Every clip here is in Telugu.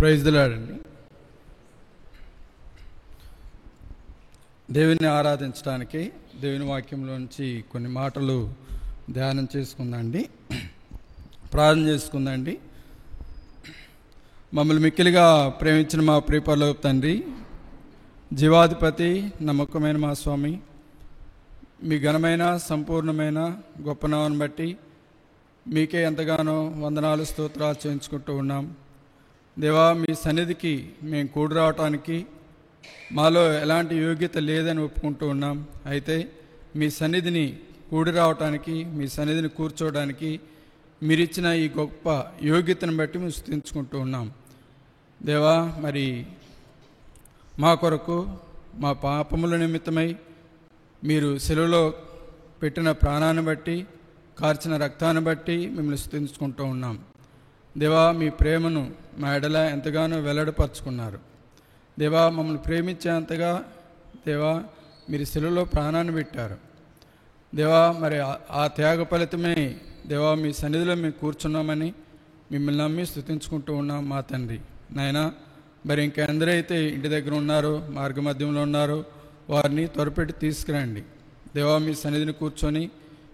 ప్రైజ్ ది లార్డ్ అండి. దేవుని ఆరాధించడానికి దేవుని వాక్యంలోంచి కొన్ని మాటలు ధ్యానం చేసుకుందండి, ప్రార్థన చేసుకుందండి. మమ్మల్ని మిక్కిలిగా ప్రేమించిన మా ప్రియపరలోక తండ్రి, జీవాధిపతి, నమ్మకమైన మా స్వామి, మీ ఘనమైన సంపూర్ణమైన గొప్ప నామమును బట్టి మీకే ఎంతగానో వందనాలు స్తోత్రాలు చేయించుకుంటూ ఉన్నాం. దేవా, మీ సన్నిధికి మేము కూడి రావటానికి మాలో ఎలాంటి యోగ్యత లేదని ఒప్పుకుంటూ ఉన్నాం. అయితే మీ సన్నిధిని కూడి రావటానికి, మీ సన్నిధిని కూర్చోవడానికి మీరిచ్చిన ఈ గొప్ప యోగ్యతను బట్టి మేము స్తుతించుకుంటూ ఉన్నాం. దేవా, మరి మా కొరకు మా పాపముల నిమిత్తమై మీరు సెలవులో పెట్టిన ప్రాణాన్ని బట్టి, కార్చిన రక్తాన్ని బట్టి మిమ్మల్ని స్తుతించుకుంటూ ఉన్నాం. దేవా, మీ ప్రేమను మా ఎడల ఎంతగానో వెల్లడిపరుచుకున్నారు. దేవా, మమ్మల్ని ప్రేమించేంతగా దేవా మీరు సెలవులో ప్రాణాన్ని పెట్టారు. దేవా, మరి ఆ త్యాగ ఫలితమే దేవా మీ సన్నిధిలో మేము కూర్చున్నామని మిమ్మల్ని నమ్మి స్తుతించుకుంటూ ఉన్నాం మా తండ్రి. నాయనా, మరి ఇంకెందరైతే ఇంటి దగ్గర ఉన్నారో, మార్గ మధ్యంలో ఉన్నారో వారిని త్వరపెట్టి తీసుకురండి. దేవా, మీ సన్నిధిని కూర్చొని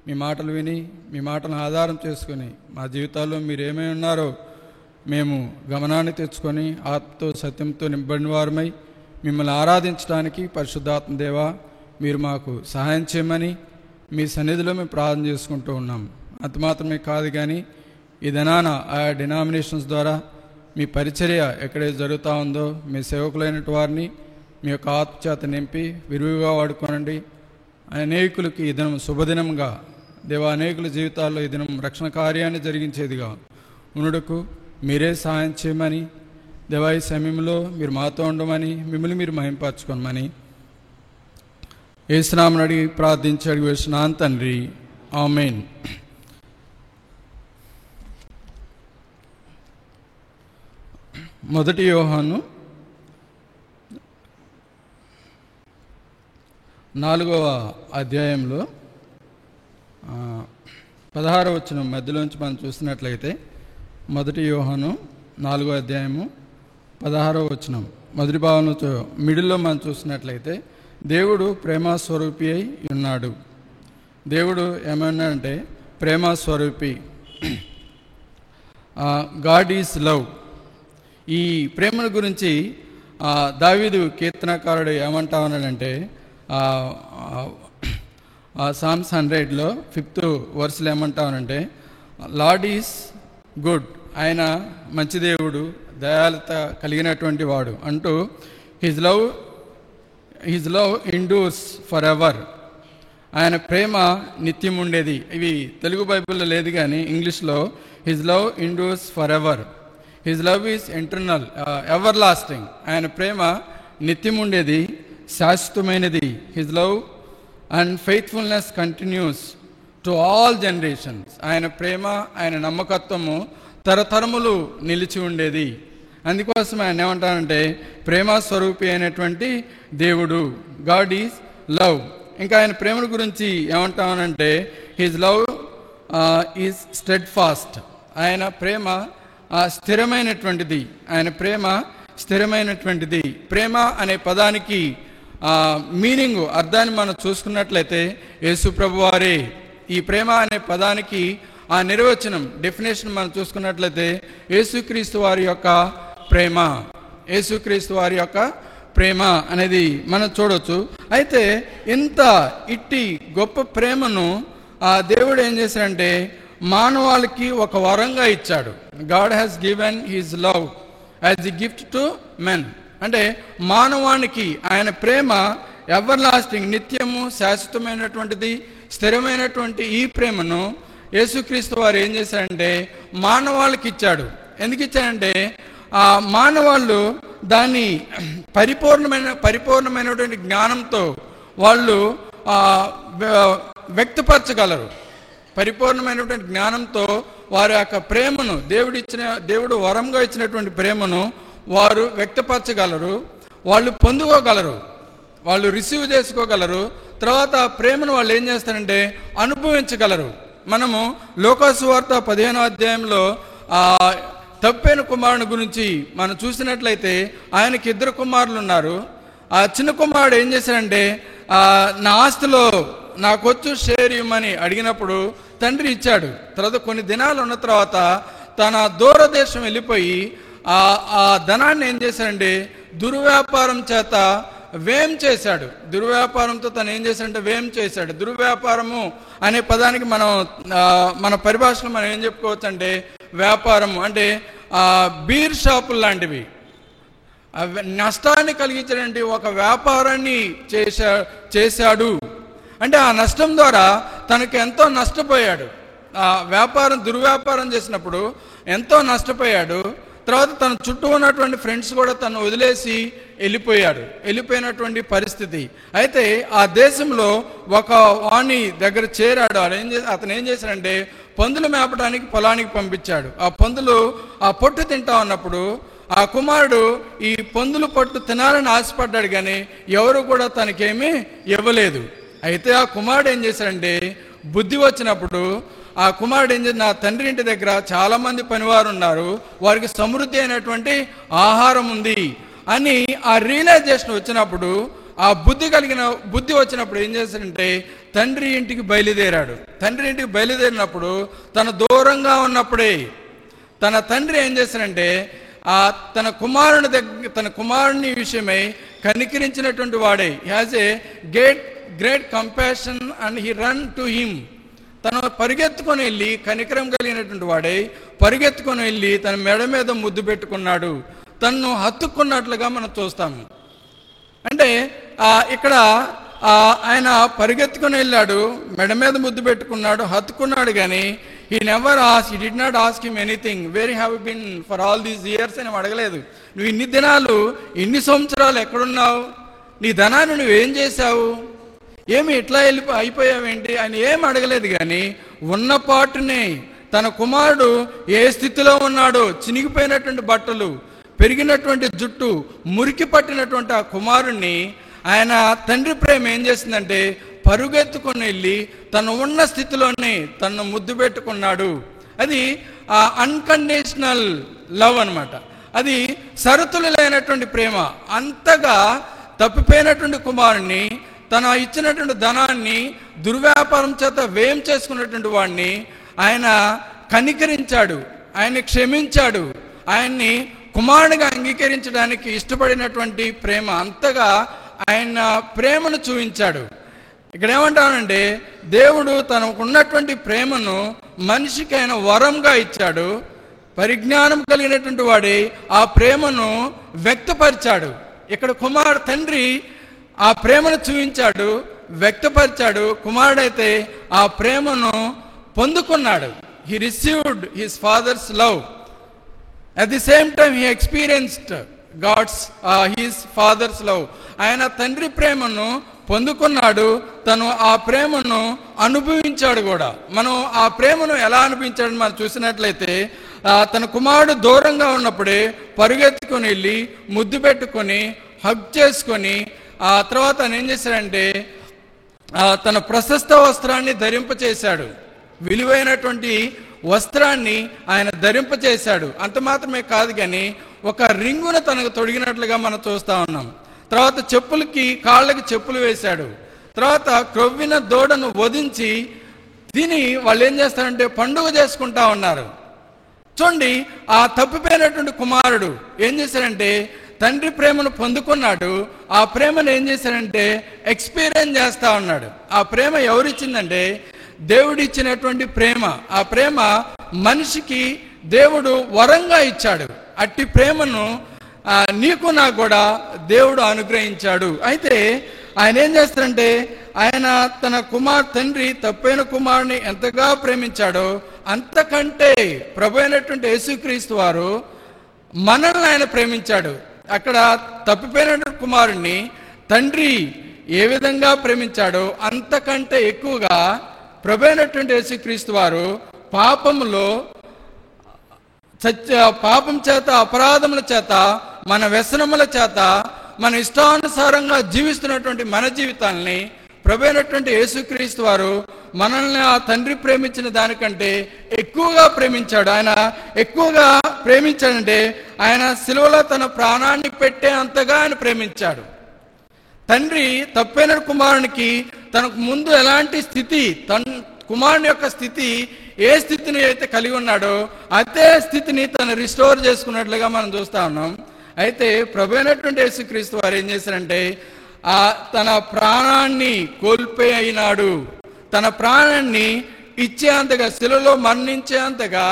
మీ మాటలు విని మీ మాటలను ఆధారం చేసుకొని మా జీవితాల్లో మీరు ఏమై ఉన్నారో మేము గమనాన్ని తెచ్చుకొని ఆత్మతో సత్యంతో నింపడిన వారమై మిమ్మల్ని ఆరాధించడానికి పరిశుద్ధాత్మ దేవా మీరు మాకు సహాయం చేయమని మీ సన్నిధిలో మేము ప్రార్థన చేసుకుంటూ ఉన్నాం. అంత మాత్రమే కాదు, కానీ ఈ దినాన ఆయా డినామినేషన్స్ ద్వారా మీ పరిచర్య ఎక్కడైతే జరుగుతూ ఉందో మీ సేవకులైన వారిని మీ యొక్క ఆత్మచేత నింపి విరివిగా వాడుకోనండి. అనేకులకి ఈ దినం శుభదినంగా దేవా, అనేకుల జీవితాల్లో ఈ దినం రక్షణ కార్యాన్ని జరిగించేదిగా ఉన్నడుకు మీరే సహాయం చేయమని దేవా, ఈ సమయంలో మీరు మాతో ఉండమని మిమ్మల్ని మీరు మహింపరచుకోమని యేసు నామమున అడిగి ప్రార్థించి అడిగి వేస్తున్నాను తండ్రి, ఆమేన్. మొదటి యోహాను 4వ అధ్యాయంలో 16వ వచనం మధ్యలోంచి మనం చూసినట్లయితే, మొదటి యోహాను 4వ అధ్యాయము 16వ వచనం మొదటి భాగంలో మిడిల్లో మనం చూసినట్లయితే, దేవుడు ప్రేమస్వరూపి అయి ఉన్నాడు. దేవుడు ఏమన్నాడంటే ప్రేమస్వరూపి, గాడ్ ఈజ్ లవ్. ఈ ప్రేమను గురించి దావీదు కీర్తనకారుడు ఏమంటా ఉన్నాడంటే, సామ్స్ 100లో 5th వర్స్లో ఏమంటా ఉన్నాడంటే, లార్డ్ ఈజ్ గుడ్, ఆయన మంచి దేవుడు, దయాలత కలిగినటువంటి వాడు అంటూ his love endures for ever, ఆయన ప్రేమ నిత్యం ఉండేది. ఇవి తెలుగు బైబిల్లో లేదు, కానీ ఇంగ్లీష్లో his love endures for ever, his love is internal, ever lasting. ఆయన ప్రేమ నిత్యం ఉండేది, శాశ్వతమైనది. His love and faithfulness continues to all generations. ఆయన ప్రేమ, ఆయన నమ్మకత్వము తరతరములు నిలిచి ఉండేది. అందుకోసం ఆయన ఏమంటారంటే ప్రేమ స్వరూపి అయినటువంటి దేవుడు, గాడ్ ఈజ్ లవ్. ఇంకా ఆయన ప్రేమ గురించి ఏమంటామనంటే హిజ్ లవ్ ఈజ్ స్టెడ్ ఫాస్ట్, ఆయన ప్రేమ స్థిరమైనటువంటిది. ఆయన ప్రేమ స్థిరమైనటువంటిది. ప్రేమ అనే పదానికి మీనింగ్, అర్థాన్ని మనం చూసుకున్నట్లయితే యేసు ప్రభు వారే ఈ ప్రేమ అనే పదానికి ఆ నిర్వచనం, డెఫినేషన్ మనం చూసుకున్నట్లయితే యేసుక్రీస్తు వారి యొక్క ప్రేమ, యేసుక్రీస్తు వారి యొక్క ప్రేమ అనేది మనం చూడవచ్చు. అయితే ఇంత ఇట్టి గొప్ప ప్రేమను ఆ దేవుడు ఏం చేశాడంటే మానవాళికి ఒక వరంగా ఇచ్చాడు. God has given his love as a gift to men. అంటే మానవానికి ఆయన ప్రేమ ఎవర్ లాస్టింగ్, నిత్యము శాశ్వతమైనటువంటిది, స్థిరమైనటువంటి ఈ ప్రేమను యేసుక్రీస్తు వారు ఏం చేశారంటే మానవాళికి ఇచ్చాడు. ఎందుకు ఇచ్చారంటే మానవాళ్ళు దాన్ని పరిపూర్ణమైనటువంటి జ్ఞానంతో వాళ్ళు వ్యక్తపరచగలరు. పరిపూర్ణమైనటువంటి జ్ఞానంతో వారి యొక్క ప్రేమను, దేవుడు వరంగా ఇచ్చినటువంటి ప్రేమను వారు వ్యక్తపరచగలరు, వాళ్ళు పొందుకోగలరు, వాళ్ళు రిసీవ్ చేసుకోగలరు. తర్వాత ప్రేమను వాళ్ళు ఏం చేస్తారంటే అనుభవించగలరు. మనము లూకా సువార్త 15వ అధ్యాయంలో తప్పైన కుమారుని గురించి మనం చూసినట్లయితే ఆయనకి 2 కుమారులు ఉన్నారు. ఆ చిన్న కుమారుడు ఏం చేశాడంటే నా ఆస్తిలో నాకొచ్చు షేర్ ఇవ్వమని అడిగినప్పుడు తండ్రి ఇచ్చాడు. తర్వాత కొన్ని దినాలు ఉన్న తర్వాత తన దూరదేశం వెళ్ళిపోయి ఆ ధనాన్ని ఏం చేశాడంటే దుర్వ్యాపారం చేత వ్యయం చేశాడు. దుర్వ్యాపారంతో తను ఏం చేశాడంటే వ్యయం చేశాడు. దుర్వ్యాపారము అనే పదానికి మన పరిభాషలో మనం ఏం చెప్పుకోవచ్చు అంటే వ్యాపారము అంటే బీర్ షాపులు లాంటివి, నష్టాన్ని కలిగించడానికి ఒక వ్యాపారాన్ని చేశాడు. అంటే ఆ నష్టం ద్వారా తనకు ఎంతో నష్టపోయాడు. ఆ దుర్వ్యాపారం చేసినప్పుడు ఎంతో నష్టపోయాడు. తర్వాత తన చుట్టూ ఉన్నటువంటి ఫ్రెండ్స్ కూడా తను వదిలేసి వెళ్ళిపోయినటువంటి పరిస్థితి. అయితే ఆ దేశంలో ఒక వాణి దగ్గర చేరాడు. అతను ఏం చేశాడంటే పందులు మేపడానికి పొలానికి పంపించాడు. ఆ పందులు ఆ పొట్టు తింటా ఉన్నప్పుడు ఆ కుమారుడు ఈ పందులు పొట్టు తినాలని ఆశపడ్డాడు, కానీ ఎవరు కూడా తనకేమీ ఇవ్వలేదు. అయితే ఆ కుమారుడు ఏం చేశాడంటే బుద్ధి వచ్చినప్పుడు ఆ కుమారుడు ఏం చేసి నా తండ్రి ఇంటి దగ్గర చాలా మంది పనివారు ఉన్నారు, వారికి సమృద్ధి అయినటువంటి ఆహారం ఉంది అని ఆ రియలైజేషన్ వచ్చినప్పుడు, ఆ బుద్ధి వచ్చినప్పుడు ఏం చేశాడంటే తండ్రి ఇంటికి బయలుదేరాడు. తండ్రి ఇంటికి బయలుదేరినప్పుడు తన దూరంగా ఉన్నప్పుడే తన తండ్రి ఏం చేశాడంటే తన కుమారుని విషయమై కనికరించినటువంటి వాడే. Has a great compassion and he run to him. తను పరిగెత్తుకొని వెళ్ళి కనికరం కలిగినటువంటి వాడే పరిగెత్తుకొని వెళ్ళి తన మెడ మీద ముద్దు పెట్టుకున్నాడు. తన్ను హత్తుకున్నట్లుగా మనం చూస్తాము. అంటే ఇక్కడ ఆయన పరిగెత్తుకొని వెళ్ళాడు, మెడ మీద ముద్దు పెట్టుకున్నాడు, హత్తుకున్నాడు, కానీ he did not ask him anything. Where have you been for all these years అని అడగలేదు. నువ్వు ఇన్ని దినాలు ఇన్ని సంవత్సరాలు ఎక్కడున్నావు, నీ ధనాన్ని నువ్వేం చేశావు, ఏమి ఇట్లా అయిపోయావేంటి అని ఏం అడగలేదు. కానీ ఉన్నపాటునే తన కుమారుడు ఏ స్థితిలో ఉన్నాడో, చినిగిపోయినటువంటి బట్టలు, పెరిగినటువంటి జుట్టు, మురికి పట్టినటువంటి ఆ కుమారుణ్ణి ఆయన తండ్రి ప్రేమ ఏం చేసిందంటే పరుగెత్తుకొని వెళ్ళి తను ఉన్న స్థితిలోనే తను ముద్దు పెట్టుకున్నాడు. అది అన్కండిషనల్ లవ్ అన్నమాట. అది షరతులు లేనటువంటి ప్రేమ. అంతగా తప్పిపోయినటువంటి కుమారుణ్ణి, తన ఇచ్చినటువంటి ధనాన్ని దుర్వ్యాపారం చేత వ్యయం చేసుకున్నటువంటి వాడిని ఆయన కనికరించాడు, ఆయన్ని క్షమించాడు, ఆయన్ని కుమారునిగా అంగీకరించడానికి ఇష్టపడినటువంటి ప్రేమ. అంతగా ఆయన ప్రేమను చూపించాడు. ఇక్కడ ఏమంటానంటే దేవుడు తనకు ఉన్నటువంటి ప్రేమను మనిషికి ఆయన వరంగా ఇచ్చాడు. పరిజ్ఞానం కలిగినటువంటి వాడి ఆ ప్రేమను వ్యక్తపరిచాడు. ఇక్కడ తండ్రి ఆ ప్రేమను చూపించాడు, వ్యక్తపరిచాడు. కుమారుడైతే ఆ ప్రేమను పొందుకున్నాడు. He received his father's love. At the same time he experienced his father's love. ఆయన తండ్రి ప్రేమను పొందుకున్నాడు, తను ఆ ప్రేమను అనుభవించాడు కూడా. మనం ఆ ప్రేమను ఎలా అనుభవించాడని మనం చూసినట్లయితే తన కుమారుడు దూరంగా ఉన్నప్పుడే పరుగెత్తుకొని వెళ్ళి ముద్దు పెట్టుకొని హగ్ చేసుకొని ఆ తర్వాత ఆయన ఏం చేశాడంటే తన ప్రశస్త వస్త్రాన్ని ధరింపచేశాడు. విలువైనటువంటి వస్త్రాన్ని ఆయన ధరింపచేశాడు. అంత మాత్రమే కాదు, కానీ ఒక రింగును తనకు తొడిగినట్లుగా మనం చూస్తా ఉన్నాం. తర్వాత కాళ్ళకి చెప్పులు వేశాడు. తర్వాత క్రొవ్విన దూడను వధించి తిని వాళ్ళు ఏం చేస్తారంటే పండుగ చేసుకుంటా ఉన్నారు. చూడండి, ఆ తప్పిపోయినటువంటి కుమారుడు ఏం చేశాడంటే తండ్రి ప్రేమను పొందుకున్నాడు. ఆ ప్రేమను ఏం చేశాడంటే ఎక్స్పీరియన్స్ చేస్తా ఉన్నాడు. ఆ ప్రేమ ఎవరిచ్చిందంటే దేవుడిచ్చినటువంటి ప్రేమ. ఆ ప్రేమ మనిషికి దేవుడు వరంగా ఇచ్చాడు. అట్టి ప్రేమను నీకు నాకు కూడా దేవుడు అనుగ్రహించాడు. అయితే ఆయన ఏం చేస్తాడంటే ఆయన తన తండ్రి తప్పైన కుమారుని ఎంతగా ప్రేమించాడో అంతకంటే ప్రభు అయినటువంటి యేసుక్రీస్తు వారు మనల్ని ఆయన ప్రేమించాడు. అక్కడ తప్పిపోయినటువంటి కుమారుణ్ణి తండ్రి ఏ విధంగా ప్రేమించాడో అంతకంటే ఎక్కువగా ప్రభు అయినటువంటి యేసుక్రీస్తు వారు పాపం చేత, అపరాధముల చేత, మన వ్యసనముల చేత, మన ఇష్టానుసారంగా జీవిస్తున్నటువంటి మన జీవితాలని ప్రభు అయినటువంటి యేసుక్రీస్తు వారు మనల్ని ఆ తండ్రి ప్రేమించిన దానికంటే ఎక్కువగా ప్రేమించాడు. ఆయన ఎక్కువగా ప్రేమించాడంటే ఆయన సిలువలో తన ప్రాణాన్ని పెట్టే అంతగా ఆయన ప్రేమించాడు. తండ్రి తప్పైన కుమారునికి తనకు ముందు ఎలాంటి స్థితి, కుమారుని యొక్క స్థితి ఏ స్థితిని అయితే కలిగి ఉన్నాడో అదే స్థితిని తను రిస్టోర్ చేసుకున్నట్లుగా మనం చూస్తా ఉన్నాం. అయితే ప్రభు అయినటువంటి యేసుక్రీస్తు వారు ఏం చేశారంటే తన ప్రాణాన్ని కోల్పోయినాడు. తన ప్రాణాన్ని ఇచ్చేంతగా, శిలువలో మరణించేంతగా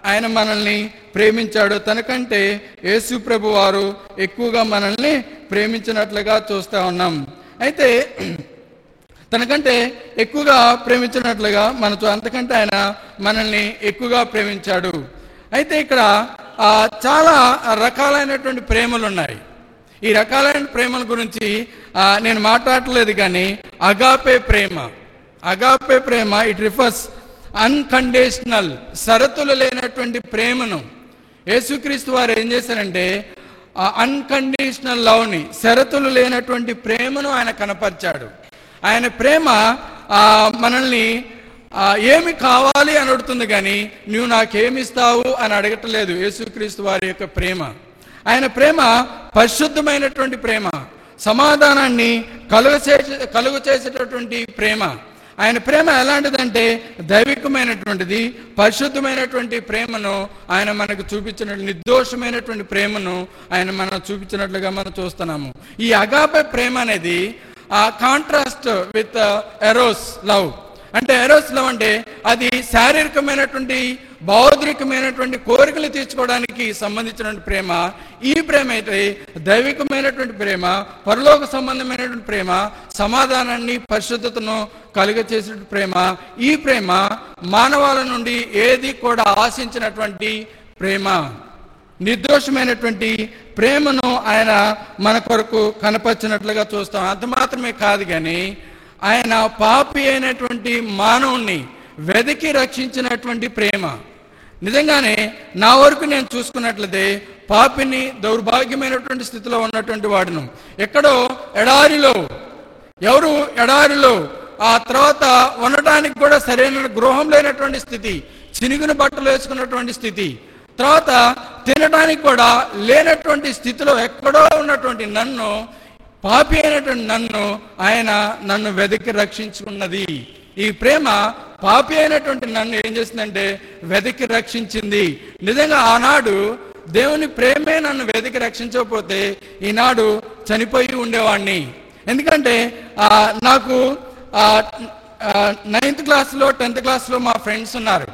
ఆయన మనల్ని ప్రేమించాడు. తనకంటే యేసు ప్రభు వారు ఎక్కువగా మనల్ని ప్రేమించినట్లుగా చూస్తూ ఉన్నాం. అయితే తనకంటే ఎక్కువగా ప్రేమించినట్లుగా అంతకంటే ఆయన మనల్ని ఎక్కువగా ప్రేమించాడు. అయితే ఇక్కడ చాలా రకాలైనటువంటి ప్రేమలు ఉన్నాయి. ఈ రకాలైన ప్రేమల గురించి నేను మాట్లాడలేదు, కానీ agape Prema it refers unconditional, షరతులు లేనటువంటి ప్రేమను యేసుక్రీస్తు వారు ఏం చేశారంటే అన్కండిషనల్ లవ్ని, షరతులు లేనటువంటి ప్రేమను ఆయన కనపరిచాడు. ఆయన ప్రేమ మనల్ని ఏమి కావాలి అని అడుగుతుంది, కానీ నువ్వు నాకేమిస్తావు అని అడగట్లేదు. యేసుక్రీస్తు వారి యొక్క ప్రేమ, ఆయన ప్రేమ పరిశుద్ధమైనటువంటి ప్రేమ, సమాధానాన్ని కలుగ చేసేటటువంటి ప్రేమ. ఆయన ప్రేమ ఎలాంటిదంటే దైవికమైనటువంటిది, పరిశుద్ధమైనటువంటి ప్రేమను ఆయన మనకు చూపించినట్లు, నిర్దోషమైనటువంటి ప్రేమను ఆయన మనకు చూపించినట్లుగా మనం చూస్తున్నాము. ఈ అగాపే ప్రేమ అనేది కాంట్రాస్ట్ విత్ ఎరోస్ లవ్. అంటే ఎరోస్ లవ్ అంటే అది శారీరకమైనటువంటి, బౌద్ధికమైనటువంటి కోరికలు తీర్చుకోవడానికి సంబంధించినటువంటి ప్రేమ. ఈ ప్రేమ అయితే దైవికమైనటువంటి ప్రేమ, పరలోక సంబంధమైనటువంటి ప్రేమ, సమాధానాన్ని పరిశుద్ధతను కలుగచేసిన ప్రేమ. ఈ ప్రేమ మానవాళి నుండి ఏది కూడా ఆశించినటువంటి ప్రేమ, నిర్దోషమైనటువంటి ప్రేమను ఆయన మన కొరకు కనపరిచినట్లుగా చూస్తాం. అంత మాత్రమే కాదు, కానీ ఆయన పాపి అయినటువంటి మానవుణ్ణి వెతికి రక్షించినటువంటి ప్రేమ. నిజంగానే నా వరకు నేను చూసుకున్నట్లయితే పాపిని, దౌర్భాగ్యమైనటువంటి స్థితిలో ఉన్నటువంటి వాడును, ఎక్కడో ఎడారిలో ఆ తర్వాత ఉండటానికి కూడా సరైన గృహం లేనటువంటి స్థితి, చినిగిన బట్టలు వేసుకున్నటువంటి స్థితి, తర్వాత తినడానికి కూడా లేనటువంటి స్థితిలో ఎక్కడో ఉన్నటువంటి నన్ను, పాపి అయినటువంటి నన్ను వెతికి రక్షించుకున్నది. ఈ ప్రేమ పాపి అయినటువంటి నన్ను ఏం చేసిందంటే వెతికి రక్షించింది. నిజంగా ఆనాడు దేవుని ప్రేమే నన్ను వెతికి రక్షించకపోతే ఈనాడు చనిపోయి ఉండేవాడిని. ఎందుకంటే నాకు 9th క్లాస్లో 10th క్లాస్లో మా ఫ్రెండ్స్ ఉన్నారు.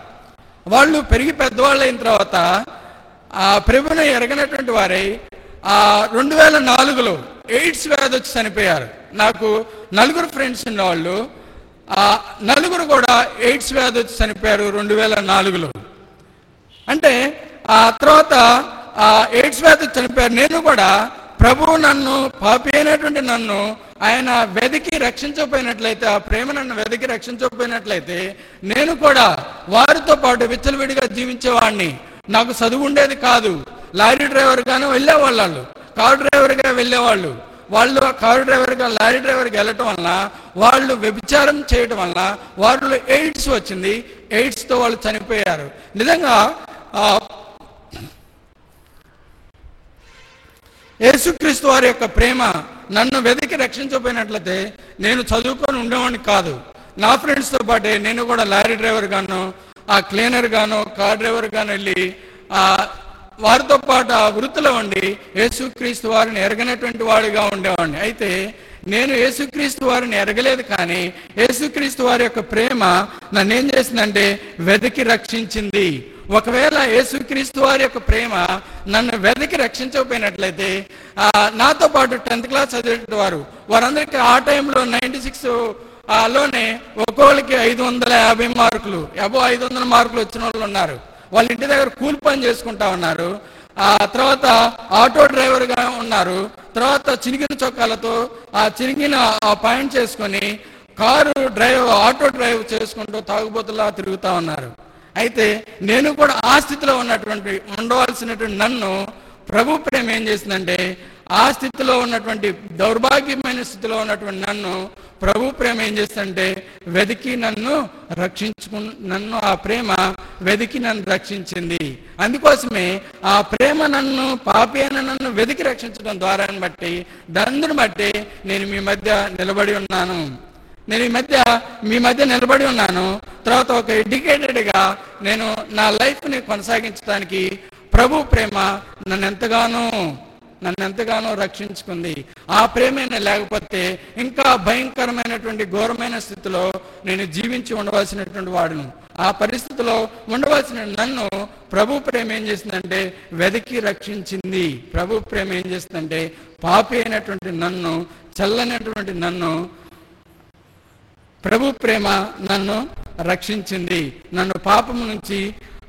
వాళ్ళు పెరిగి పెద్దవాళ్ళు అయిన తర్వాత ప్రభువుని ఎరగనటువంటి వారై 2004లో ఎయిడ్స్ వ్యాధి వచ్చి చనిపోయారు. నాకు 4 ఫ్రెండ్స్ ఉన్నవాళ్ళు, 4 కూడా ఎయిడ్స్ వ్యాధి వచ్చి చనిపోయారు 2004లో. అంటే ఆ తర్వాత ఎయిడ్స్ వ్యాధి చనిపోయారు. నేను కూడా ప్రభువు నన్ను, పాపి అయినటువంటి నన్ను ఆయన వెతికి రక్షించకపోయినట్లయితే, ఆ ప్రేమ నన్ను వెతికి రక్షించకపోయినట్లయితే నేను కూడా వారితో పాటు విచ్చలవిడిగా జీవించేవాడిని. నాకు చదువు ఉండేది కాదు. లారీ డ్రైవర్గాను వెళ్ళేవాళ్ళు, కారు డ్రైవర్గా వెళ్ళేవాళ్ళు. వాళ్ళు కారు డ్రైవర్గా, లారీ డ్రైవర్గా వెళ్ళటం వలన, వాళ్ళు వ్యభిచారం చేయటం వలన వాళ్ళు ఎయిడ్స్ వచ్చింది. ఎయిడ్స్తో వాళ్ళు చనిపోయారు. నిజంగా యేసుక్రీస్తు వారి యొక్క ప్రేమ నన్ను వెతికి రక్షించకపోయినట్లయితే నేను చదువుకొని ఉండేవాడిని కాదు. నా ఫ్రెండ్స్తో పాటే నేను కూడా లారీ డ్రైవర్ గాను, క్లీనర్ గాను, కార్ డ్రైవర్ గాను వెళ్ళి వారితో పాటు ఆ వృత్తిలో ఉండి యేసుక్రీస్తు వారిని ఎరగనటువంటి వాడిగా ఉండేవాడిని. అయితే నేను యేసుక్రీస్తు వారిని ఎరగలేదు, కానీ యేసుక్రీస్తు వారి యొక్క ప్రేమ నన్ను ఏం చేసిందంటే వెతికి రక్షించింది. ఒకవేళ యేసుక్రీస్తు వారి యొక్క ప్రేమ నన్ను వెతికి రక్షించకపోయినట్లయితే నాతో పాటు 10th క్లాస్ చదివే వారందరికీ ఆ టైంలో 96లోనే ఒక్కోళ్ళకి 550 మార్కులు, అబో 500 మార్కులు వచ్చిన వాళ్ళు ఉన్నారు. వాళ్ళ ఇంటి దగ్గర కూలి పని చేసుకుంటా ఉన్నారు. తర్వాత ఆటో డ్రైవర్గా ఉన్నారు. తర్వాత చినిగిన చొక్కాలతో చినిగిన పాయింట్ చేసుకొని ఆటో డ్రైవ్ చేసుకుంటూ తాగుబోతులా తిరుగుతా ఉన్నారు. అయితే నేను కూడా ఆ స్థితిలో ఉండవలసినటువంటి నన్ను ప్రభు ప్రేమ ఏం చేసిందంటే ఆ స్థితిలో ఉన్నటువంటి దౌర్భాగ్యమైన స్థితిలో ఉన్నటువంటి నన్ను ప్రభు ప్రేమ ఏం చేస్తుంటే వెతికి నన్ను నన్ను ఆ ప్రేమ వెతికి నన్ను రక్షించింది. అందుకోసమే ఆ ప్రేమ నన్ను పాపి అయిన నన్ను వెతికి రక్షించడం ద్వారా బట్టి దాన్ని బట్టి నేను మీ మధ్య నిలబడి ఉన్నాను. నేను మీ మధ్య నిలబడి ఉన్నాను. తర్వాత ఒక ఎడ్యుకేటెడ్గా నేను నా లైఫ్ని కొనసాగించడానికి ప్రభు ప్రేమ నన్ను ఎంతగానో రక్షించుకుంది. ఆ ప్రేమ లేకపోతే ఇంకా భయంకరమైనటువంటి ఘోరమైన స్థితిలో నేను జీవించి ఉండవలసినటువంటి వాడును. ఆ పరిస్థితిలో ఉండవలసిన నన్ను ప్రభు ప్రేమ ఏం చేసిందంటే వెతికి రక్షించింది. ప్రభు ప్రేమ ఏం చేసిందంటే పాపి అయినటువంటి నన్ను, చల్లనటువంటి నన్ను, ప్రభు ప్రేమ నన్ను రక్షించింది. నన్ను పాపము నుంచి,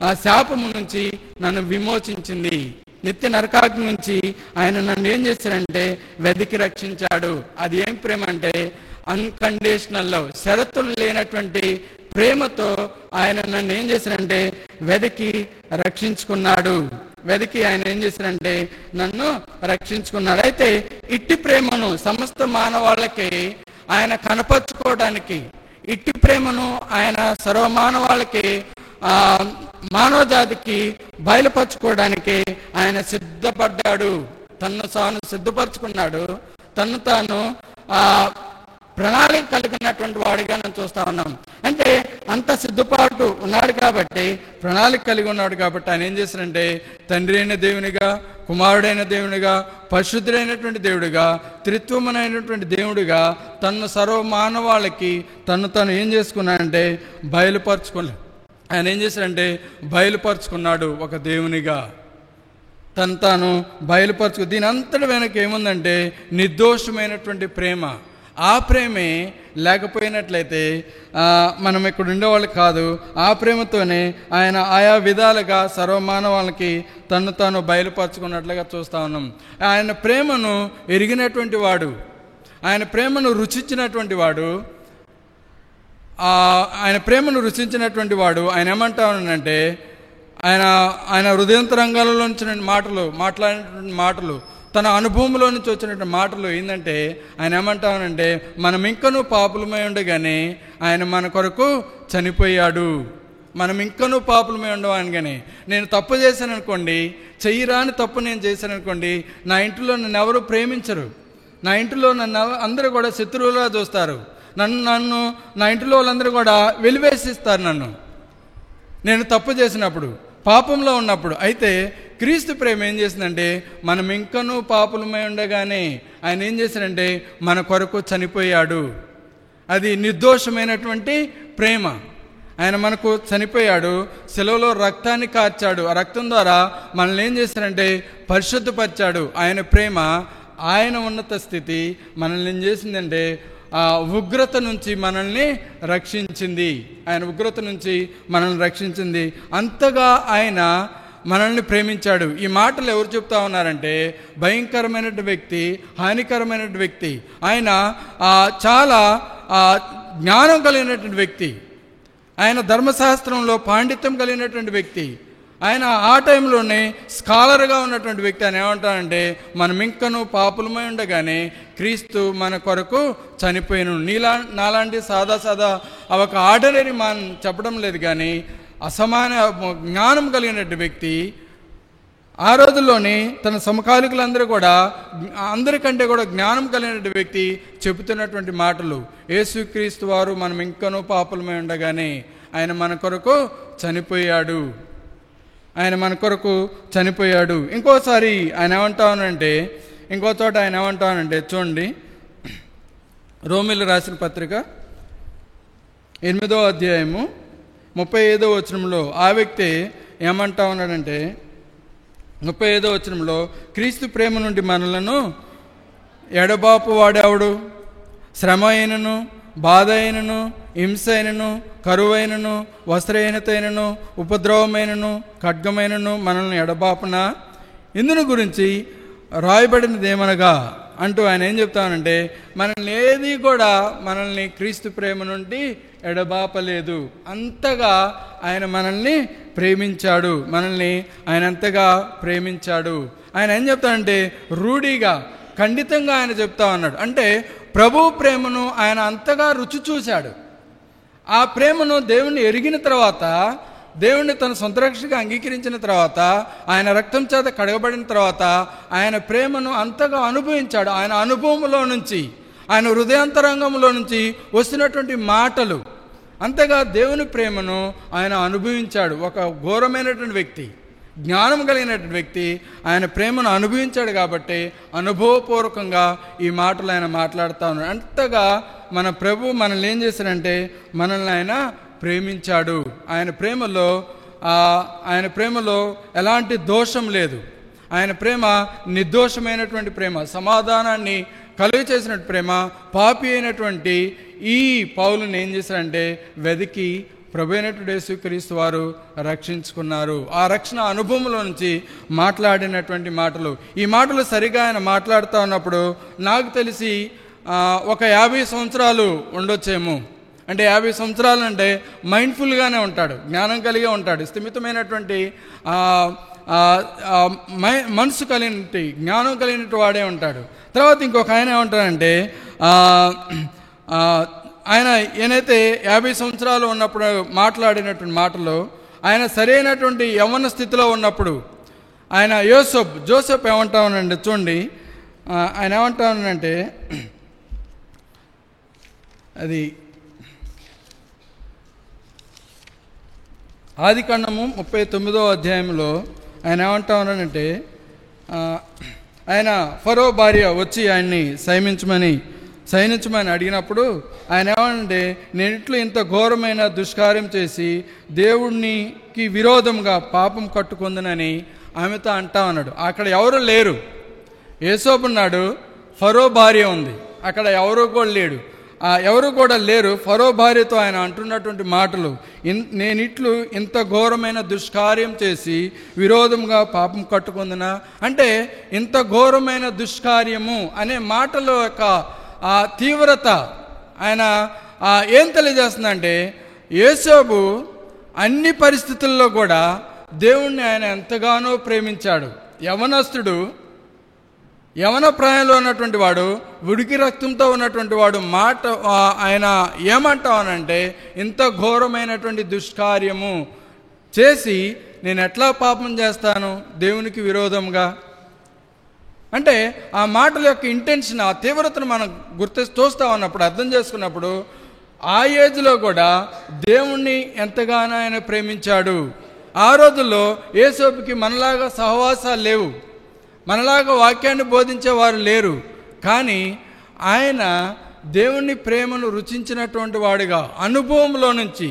ఆ శాపము నుంచి నన్ను విమోచించింది. నిత్య నరకాగ్ని నుంచి ఆయన నన్ను ఏం చేశాడంటే వెతికి రక్షించాడు. అది ఏం ప్రేమ అంటే అన్కండిషనల్ లవ్, షరతులు లేనటువంటి ప్రేమతో ఆయన నన్ను ఏం చేశాడంటే వెతికి రక్షించుకున్నాడు. వెతికి ఆయన ఏం చేశాడంటే నన్ను రక్షించుకున్నాడు. అయితే ఇట్టి ప్రేమను సమస్త మానవాళ్ళకి ఆయన కనపరుచుకోవడానికి, ఇట్టి ప్రేమను ఆయన సర్వమానవాళ్ళకి, మానవ జాతికి బయలుపరచుకోవడానికి ఆయన సిద్ధపడ్డాడు. తను తాను సిద్ధపరచుకున్నాడు. తను తాను ప్రణాళిక కలిగినటువంటి వాడిగా మనం చూస్తా ఉన్నాం. అంటే అంత సిద్ధపాటు ఉన్నాడు కాబట్టి, ప్రణాళిక కలిగి ఉన్నాడు కాబట్టి ఆయన ఏం చేశారంటే తండ్రి అయిన దేవునిగా, కుమారుడైన దేవునిగా, పరిశుద్ధుడైనటువంటి దేవుడిగా, త్రిత్వమైనటువంటి దేవుడిగా తను సర్వమానవాళ్ళకి తను ఏం చేసుకున్నాడంటే బయలుపరుచుకున్నాడు. ఆయన ఏం చేశాడంటే బయలుపరుచుకున్నాడు. ఒక దేవునిగా తాను బయలుపరుచుకు దీని అంతటి వెనక ఏముందంటే నిర్దోషమైనటువంటి ప్రేమ. ఆ ప్రేమే లేకపోయినట్లయితే మనం ఇక్కడ ఉండేవాళ్ళు కాదు. ఆ ప్రేమతోనే ఆయన ఆయా విధాలుగా సర్వమానవాళ్ళకి తాను బయలుపరుచుకున్నట్లుగా చూస్తూ ఉన్నాం. ఆయన ప్రేమను ఎరిగినటువంటి వాడు, ఆయన ప్రేమను రుచించినటువంటి వాడు, ఆయన ప్రేమను రుచించినటువంటి వాడు ఆయన ఏమంటానంటే ఆయన హృదయంతరంగాలలో నుంచి మాట్లాడినటువంటి మాటలు, తన అనుభవంలో నుంచి వచ్చినటువంటి మాటలు ఏంటంటే ఆయన ఏమంటానంటే మనం ఇంకనూ పాపులమై ఉండగానే ఆయన మన కొరకు చనిపోయాడు. మనం ఇంకనూ పాపులమై ఉండగానే నేను తప్పు చేశాను అనుకోండి, చెయ్యిరాని తప్పు నేను చేశాను అనుకోండి, నా ఇంటిలో నన్ను ఎవరు ప్రేమించరు. నా ఇంటిలో నన్ను అందరూ కూడా శత్రువులుగా చూస్తారు. నన్ను నా ఇంటిలో వాళ్ళందరూ కూడా వెలివేసిస్తారు నన్ను, నేను తప్పు చేసినప్పుడు, పాపంలో ఉన్నప్పుడు. అయితే క్రీస్తు ప్రేమ ఏం చేసిందంటే మనం ఇంకనూ పాపులమై ఉండగానే ఆయన ఏం చేశాడంటే మన కొరకు చనిపోయాడు. అది నిర్దోషమైనటువంటి ప్రేమ. ఆయన మనకు చనిపోయాడు, శిలువలో రక్తాన్ని కార్చాడు. ఆ రక్తం ద్వారా మనల్ని ఏం చేశాడంటే పరిశుద్ధపరిచాడు. ఆయన ప్రేమ, ఆయన ఉన్నత స్థితి మనల్ని ఏం చేసిందంటే ఆ ఉగ్రత నుంచి మనల్ని రక్షించింది. ఆయన ఉగ్రత నుంచి మనల్ని రక్షించింది. అంతగా ఆయన మనల్ని ప్రేమించాడు. ఈ మాటలు ఎవరు చెప్తా ఉన్నారంటే భయంకరమైనటువంటి వ్యక్తి, హానికరమైనటువంటి వ్యక్తి. ఆయన చాలా జ్ఞానం కలిగినటువంటి వ్యక్తి, ఆయన ధర్మశాస్త్రంలో పాండిత్యం కలిగినటువంటి వ్యక్తి, ఆయన ఆ టైంలోనే స్కాలర్గా ఉన్నటువంటి వ్యక్తి. ఆయన ఏమంటానంటే మనం ఇంకనూ పాపులమై ఉండగానే క్రీస్తు మన కొరకు చనిపోయాను. నాలాంటి సాదా ఒక ఆర్డినరీ మాన్ చెప్పడం లేదు, కానీ అసమాన జ్ఞానం కలిగినటువంటి వ్యక్తి. ఆ రోజుల్లోనే తన సమకాలికులందరూ కూడా అందరికంటే కూడా జ్ఞానం కలిగినటువంటి వ్యక్తి చెబుతున్నటువంటి మాటలు. యేసుక్రీస్తు వారు మనం ఇంకనూ పాపులమై ఉండగానే ఆయన మన కొరకు చనిపోయాడు. ఆయన మన కొరకు చనిపోయాడు. ఇంకోసారి ఆయన ఏమంటానంటే, ఇంకో చోట ఆయన ఏమంటానంటే చూడండి, రోమీయులకు రాసిన పత్రిక 8వ అధ్యాయము 35వ వచనంలో ఆ వ్యక్తి ఏమంటా ఉన్నాడంటే 35వ వచనంలో క్రీస్తు ప్రేమ నుండి మనలను ఎడబాపు వాడేవాడు, శ్రమ అయినను, బాధ అయినను, హింస అయినను, కరువైనను, వస్త్రహీనతైనను, ఉపద్రవమైనను, ఖడ్గమైనను మనల్ని ఎడబాపున ఇందును గురించి రాయబడినదేమనగా అంటూ ఆయన ఏం చెప్తానంటే మనల్ని ఏది కూడా మనల్ని క్రీస్తు ప్రేమ నుండి ఎడబాపలేదు. అంతగా ఆయన మనల్ని ప్రేమించాడు. మనల్ని ఆయన అంతగా ప్రేమించాడు. ఆయన ఏం చెప్తానంటే రూఢిగా ఖండితంగా ఆయన చెప్తా ఉన్నాడు. అంటే ప్రభు ప్రేమను ఆయన అంతగా రుచి చూశాడు. ఆ ప్రేమను దేవుణ్ణి ఎరిగిన తర్వాత, దేవుణ్ణి తన సొంత రక్షణగా అంగీకరించిన తర్వాత, ఆయన రక్తం చేత కడగబడిన తర్వాత ఆయన ప్రేమను అంతగా అనుభవించాడు. ఆయన అనుభవంలో నుంచి, ఆయన హృదయాంతరంగంలో నుంచి వస్తున్నటువంటి మాటలు, అంతగా దేవుని ప్రేమను ఆయన అనుభవించాడు. ఒక ఘోరమైనటువంటి వ్యక్తి, జ్ఞానం కలిగినటువంటి వ్యక్తి ఆయన ప్రేమను అనుభవించాడు కాబట్టి అనుభవపూర్వకంగా ఈ మాటలు ఆయన మాట్లాడుతూ ఉన్నాడు. అంతగా మన ప్రభు మనల్ని ఏం చేశాడంటే మనల్ని ఆయన ప్రేమించాడు. ఆయన ప్రేమలో ఎలాంటి దోషం లేదు. ఆయన ప్రేమ నిర్దోషమైనటువంటి ప్రేమ, సమాధానాన్ని కలుగ చేసినటువంటి ప్రేమ. పాపి అయినటువంటి ఈ పౌలుని ఏం చేశారంటే వెదికి ప్రభు అయినటువంటి యేసుక్రీస్తు వారు రక్షించుకున్నారు. ఆ రక్షణ అనుభవంలో నుంచి మాట్లాడినటువంటి మాటలు, ఈ మాటలు సరిగా ఆయన మాట్లాడుతూ ఉన్నప్పుడు నాకు తెలిసి ఒక 50 సంవత్సరాలు ఉండొచ్చేమో. అంటే 50 సంవత్సరాలు అంటే మైండ్ఫుల్గానే ఉంటాడు, జ్ఞానం కలిగే ఉంటాడు, స్థిమితమైనటువంటి మనసు కలిగినటువంటి జ్ఞానం కలిగినట్టు వాడే ఉంటాడు. తర్వాత ఇంకొక ఆయన ఏమంటాడంటే ఆయన ఏనైతే 50 సంవత్సరాలు ఉన్నప్పుడు మాట్లాడినటువంటి మాటలు, ఆయన సరైనటువంటి యవ్వన స్థితిలో ఉన్నప్పుడు ఆయన జోసెఫ్ ఏమంటా ఉన్నాడంటే చూడండి, ఆయన ఏమంటా ఉన్నాడంటే అది ఆదికాండము 39వ అధ్యాయంలో ఆయన ఏమంటా ఉన్నాడంటే ఆయన ఫరో భార్య వచ్చి ఆయన్ని సైనించమని అడిగినప్పుడు ఆయన ఏమంటే నేను ఇట్లు ఇంత ఘోరమైన దుష్కార్యం చేసి దేవునికి విరోధంగా పాపం కట్టుకుందనని ఆమెతో అంటా ఉన్నాడు. అక్కడ ఎవరు లేరు, యోసేపు ఉన్నాడు, ఫరో భార్య ఉంది, అక్కడ ఎవరు కూడా లేరు. ఫరో భార్యతో ఆయన అంటున్నటువంటి మాటలు, నేనిట్లు ఇంత ఘోరమైన దుష్కార్యం చేసి విరోధంగా పాపం కట్టుకుందినా అంటే ఇంత ఘోరమైన దుష్కార్యము అనే మాటల యొక్క ఆ తీవ్రత ఆయన ఏం తెలియజేస్తుందంటే యోసేపు అన్ని పరిస్థితుల్లో కూడా దేవుణ్ణి ఆయన ఎంతగానో ప్రేమించాడు. యవన ప్రాయంలో ఉన్నటువంటి వాడు, ఉడికి రక్తంతో ఉన్నటువంటి వాడు ఆయన ఏమంటావనంటే ఇంత ఘోరమైనటువంటి దుష్కార్యము చేసి నేను ఎట్లా పాపం చేస్తాను దేవునికి విరోధంగా అంటే ఆ మాటల యొక్క ఇంటెన్షన్, ఆ తీవ్రతను మనం చూస్తా ఉన్నప్పుడు, అర్థం చేసుకున్నప్పుడు ఆ ఏజ్లో కూడా దేవుణ్ణి ఎంతగానో ఆయన ప్రేమించాడు. ఆ రోజుల్లో యేసోపుకి మనలాగా సహవాసాలు లేవు, మనలాగా వాక్యాన్ని బోధించేవారు లేరు. కానీ ఆయన దేవుని ప్రేమను రుచించినటువంటి వాడిగా అనుభవంలో నుంచి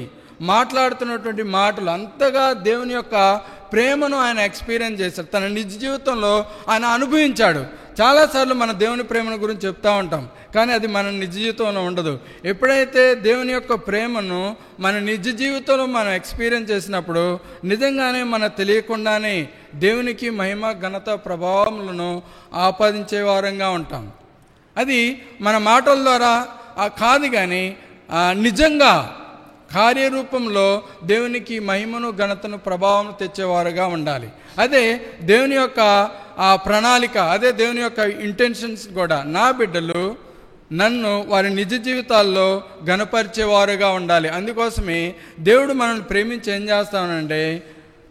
మాట్లాడుతున్నటువంటి మాటలు, అంతగా దేవుని యొక్క ప్రేమను ఆయన ఎక్స్పీరియన్స్ చేశాడు, తన నిజ జీవితంలో ఆయన అనుభవించాడు. చాలాసార్లు మన దేవుని ప్రేమను గురించి చెప్తూ ఉంటాం, కానీ అది మన నిజ జీవితంలో ఉండదు. ఎప్పుడైతే దేవుని యొక్క ప్రేమను మన నిజ జీవితంలో మనం ఎక్స్పీరియన్స్ చేసినప్పుడు నిజంగానే మనకు తెలియకుండానే దేవునికి మహిమ, ఘనత, ప్రభావములను ఆపాదించే వారంగా ఉంటాం. అది మన మాటల ద్వారా కాదు, కానీ నిజంగా కార్యరూపంలో దేవునికి మహిమను, ఘనతను, ప్రభావం తెచ్చేవారుగా ఉండాలి. అదే దేవుని యొక్క ఆ ప్రణాళిక, అదే దేవుని యొక్క ఇంటెన్షన్స్ కూడా. నా బిడ్డలు నన్ను వారి నిజ జీవితాల్లో ఘనపరిచేవారుగా ఉండాలి. అందుకోసమే దేవుడు మనల్ని ప్రేమించి ఏం చేస్తామనంటే,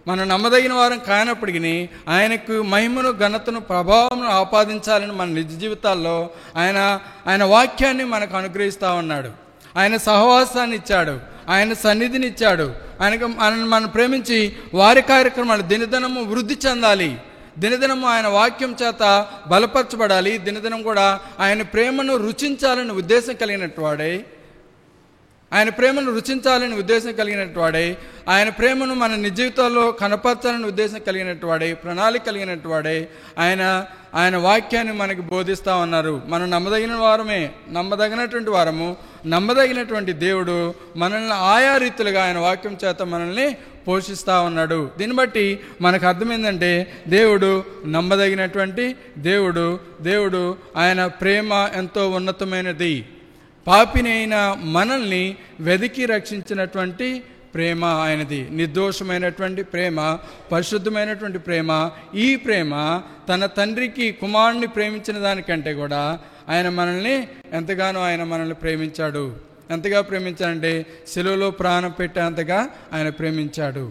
మనం నమ్మదగిన వారం కానప్పటికీ ఆయనకు మహిమను, ఘనతను, ప్రభావం ఆపాదించాలని మన నిజ జీవితాల్లో ఆయన వాక్యాన్ని మనకు అనుగ్రహిస్తూ ఉన్నాడు. ఆయన సహవాసాన్ని ఇచ్చాడు, ఆయన సన్నిధిని ఇచ్చాడు. మనం ప్రేమించి వారి కార్యక్రమాలు దినదినము వృద్ధి చెందాలి, దినదినము ఆయన వాక్యం చేత బలపరచబడాలి, దినదినం కూడా ఆయన ప్రేమను రుచించాలని ఉద్దేశం కలిగినట్టు వాడే, ఆయన ప్రేమను ఆయన ప్రేమను మన నిజ జీవితాల్లో కనపరచాలని ఉద్దేశం కలిగినట్టు వాడే, ప్రణాళిక కలిగినట్టు వాడే ఆయన వాక్యాన్ని మనకి బోధిస్తూ ఉన్నారు. మనం నమ్మదగినటువంటి వారము, నమ్మదగినటువంటి దేవుడు మనల్ని ఆయా రీతులుగా ఆయన వాక్యం చేత మనల్ని పోషిస్తూ ఉన్నాడు. దీన్ని బట్టి మనకు అర్థమైందంటే దేవుడు నమ్మదగినటువంటి దేవుడు ఆయన ప్రేమ ఎంతో ఉన్నతమైనది. పాపినైన మనల్ని వెదికి రక్షించినటువంటి ప్రేమ ఆయనది, నిర్దోషమైనటువంటి ప్రేమ, పరిశుద్ధమైనటువంటి ప్రేమ. ఈ ప్రేమ తన తండ్రికి కుమారుణ్ణి ప్రేమించిన దానికంటే కూడా ఆయన మనల్ని ఎంతగానో ఆయన మనల్ని ప్రేమించాడు. ఎంతగా ప్రేమించాడంటే శిలువలో ప్రాణం పెట్టేంతగా ఆయన ప్రేమించాడు.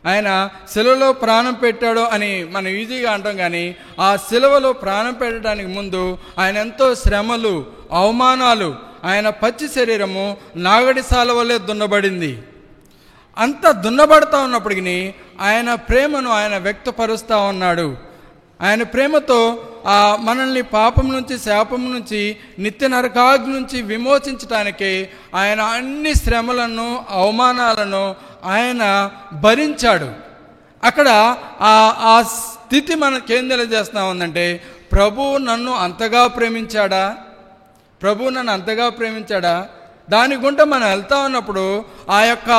ఆయన శిలువలో ప్రాణం పెట్టాడు అని మనం ఈజీగా అంటాం, కానీ ఆ శిలువలో ప్రాణం పెట్టడానికి ముందు ఆయన ఎంతో శ్రమలు, అవమానాలు, ఆయన పచ్చి శరీరము నాగడిసాల వల్లే దున్నబడింది. అంత దున్నబడతా ఉన్నప్పటికీ ఆయన ప్రేమను ఆయన వ్యక్తపరుస్తూ ఉన్నాడు. ఆయన ప్రేమతో మనల్ని పాపం నుంచి, శాపం నుంచి, నిత్య నరకాగ్ని నుంచి విమోచించటానికి ఆయన అన్ని శ్రమలను, అవమానాలను ఆయన భరించాడు. అక్కడ ఆ స్థితి మనకేం తెలియజేస్తా ఉందంటే, ప్రభువు నన్ను అంతగా ప్రేమించాడా, ప్రభువు నన్ను అంతగా ప్రేమించాడా. దాని గుంట మనం వెళ్తా ఉన్నప్పుడు ఆ యొక్క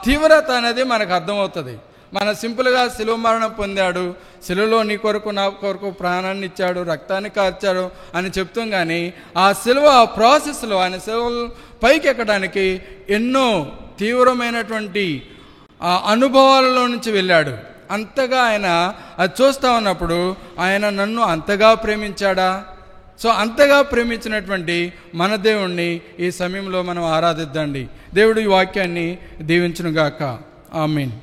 తీవ్రత అనేది మనకు అర్థమవుతుంది. మన సింపుల్గా శిలువ మరణం పొందాడు, శిలువలో నీ కొరకు నా కొరకు ప్రాణాన్ని ఇచ్చాడు, రక్తాన్ని కార్చాడు అని చెప్తాం, కానీ ఆ శిలువ ప్రాసెస్లో ఆయన శిలువ పైకి ఎక్కడానికి ఎన్నో తీవ్రమైనటువంటి అనుభవాలలో నుంచి వెళ్ళాడు. అంతగా ఆయన అది చూస్తూ ఉన్నప్పుడు ఆయన నన్ను అంతగా ప్రేమించాడా. సో అంతగా ప్రేమించినటువంటి మన దేవుణ్ణి ఈ సమయంలో మనం ఆరాధిద్దండి. దేవుడు ఈ వాక్యాన్ని దీవించునుగాక. ఆమేన్.